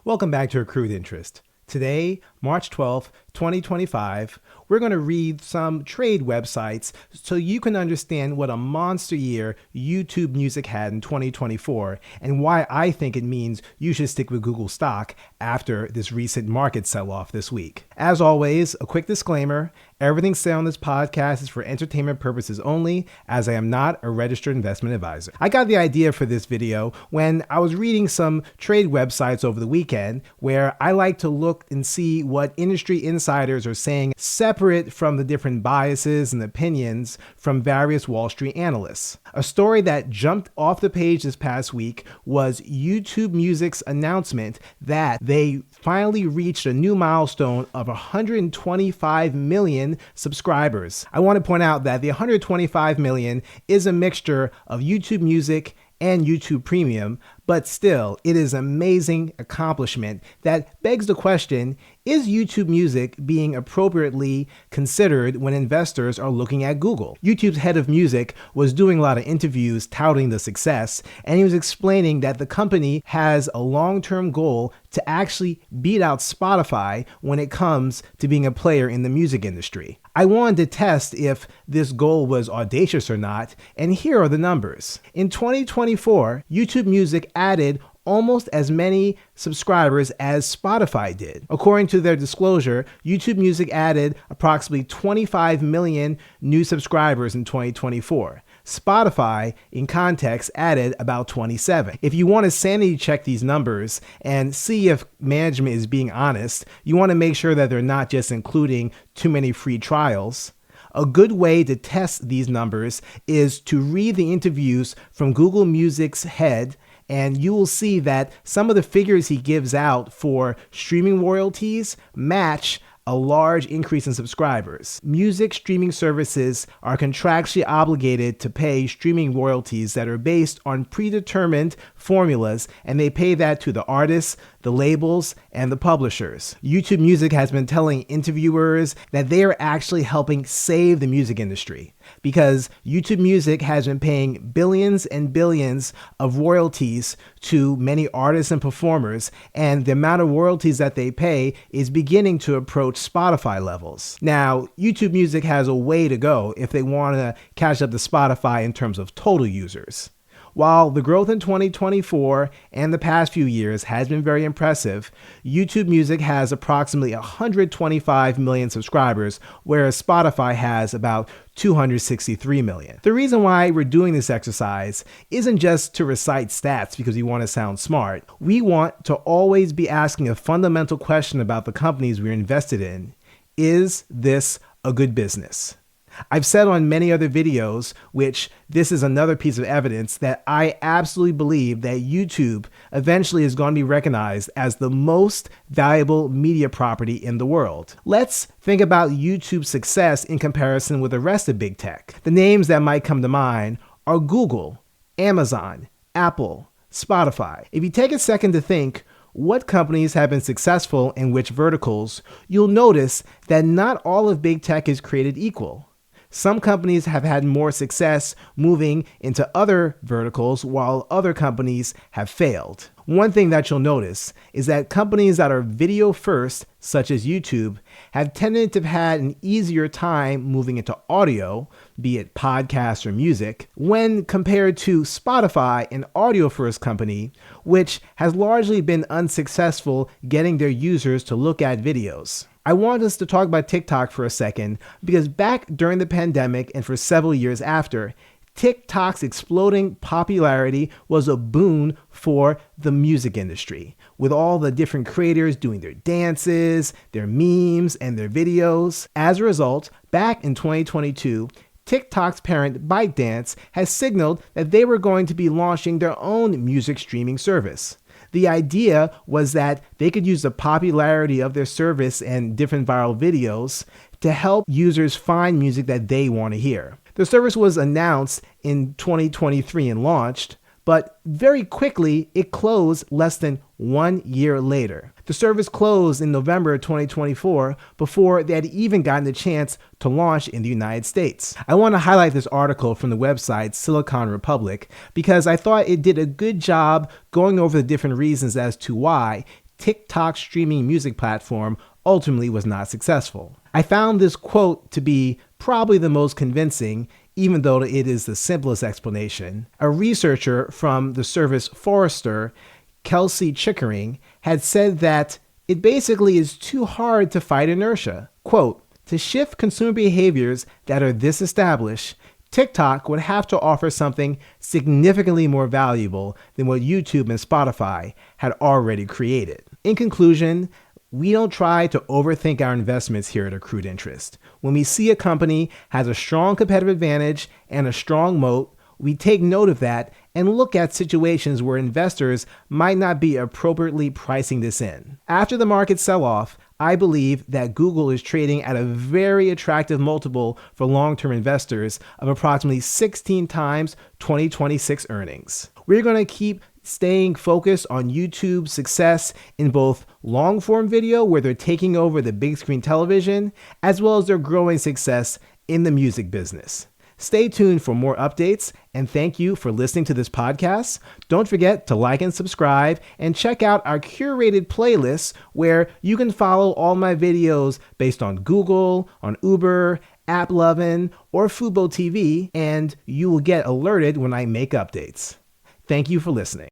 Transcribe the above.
Welcome back to Accrued Interest. Today, March 12th, 2025, we're going to read some trade websites so you can understand what a monster year YouTube Music had in 2024 and why I think it means you should stick with Google stock after this recent market sell-off this week. As always, a quick disclaimer, everything said on this podcast is for entertainment purposes only, as I am not a registered investment advisor. I got the idea for this video when I was reading some trade websites over the weekend where I like to look and see what industry insiders are saying separate from the different biases and opinions from various Wall Street analysts. A story that jumped off the page this past week was YouTube Music's announcement that they finally reached a new milestone of 125 million subscribers. I want to point out that the 125 million is a mixture of YouTube Music and YouTube Premium, but still, it is an amazing accomplishment that begs the question, is YouTube Music being appropriately considered when investors are looking at Google? YouTube's head of music was doing a lot of interviews touting the success, and he was explaining that the company has a long-term goal to actually beat out Spotify when it comes to being a player in the music industry. I wanted to test if this goal was audacious or not, and here are the numbers. In 2024, YouTube Music added almost as many subscribers as Spotify did. According to their disclosure, YouTube Music added approximately 25 million new subscribers in 2024. Spotify, in context, added about 27. If you want to sanity check these numbers and see if management is being honest, you want to make sure that they're not just including too many free trials. A good way to test these numbers is to read the interviews from Google Music's head, and you will see that some of the figures he gives out for streaming royalties match a large increase in subscribers. Music streaming services are contractually obligated to pay streaming royalties that are based on predetermined formulas, and they pay that to the artists, the labels, and the publishers. YouTube Music has been telling interviewers that they are actually helping save the music industry because YouTube Music has been paying billions and billions of royalties to many artists and performers, and the amount of royalties that they pay is beginning to approach Spotify levels. Now, YouTube Music has a way to go if they want to catch up to Spotify in terms of total users. While the growth in 2024 and the past few years has been very impressive, YouTube Music has approximately 125 million subscribers, whereas Spotify has about 263 million. The reason why we're doing this exercise isn't just to recite stats because we want to sound smart. We want to always be asking a fundamental question about the companies we're invested in. Is this a good business? I've said on many other videos, which this is another piece of evidence, that I absolutely believe that YouTube eventually is going to be recognized as the most valuable media property in the world. Let's think about YouTube's success in comparison with the rest of big tech. The names that might come to mind are Google, Amazon, Apple, Spotify. If you take a second to think, what companies have been successful in which verticals, you'll notice that not all of big tech is created equal. Some companies have had more success moving into other verticals while other companies have failed. One thing that you'll notice is that companies that are video first, such as YouTube, have tended to have had an easier time moving into audio, be it podcasts or music, when compared to Spotify, an audio first company, which has largely been unsuccessful getting their users to look at videos. I want us to talk about TikTok for a second because back during the pandemic and for several years after, TikTok's exploding popularity was a boon for the music industry, with all the different creators doing their dances, their memes, and their videos. As a result, back in 2022, TikTok's parent ByteDance has signaled that they were going to be launching their own music streaming service. The idea was that they could use the popularity of their service and different viral videos to help users find music that they want to hear. The service was announced in 2023 and launched, but very quickly it closed less than 1 year later. The service closed in November 2024 before they had even gotten the chance to launch in the United States. I want to highlight this article from the website Silicon Republic because I thought it did a good job going over the different reasons as to why TikTok streaming music platform ultimately was not successful. I found this quote to be probably the most convincing, even though it is the simplest explanation. A researcher from the service Forrester, Kelsey Chickering, had said that it basically is too hard to fight inertia. Quote, to shift consumer behaviors that are this established, TikTok would have to offer something significantly more valuable than what YouTube and Spotify had already created. In conclusion, we don't try to overthink our investments here at Accrued Interest. When we see a company has a strong competitive advantage and a strong moat, we take note of that and look at situations where investors might not be appropriately pricing this in. After the market sell-off, I believe that Google is trading at a very attractive multiple for long-term investors of approximately 16 times 2026 earnings. We're going to keep staying focused on YouTube's success in both long-form video, where they're taking over the big screen television, as well as their growing success in the music business. Stay tuned for more updates, and thank you for listening to this podcast. Don't forget to like and subscribe, and check out our curated playlists where you can follow all my videos based on Google, on Uber, AppLovin, or Fubo TV, and you will get alerted when I make updates. Thank you for listening.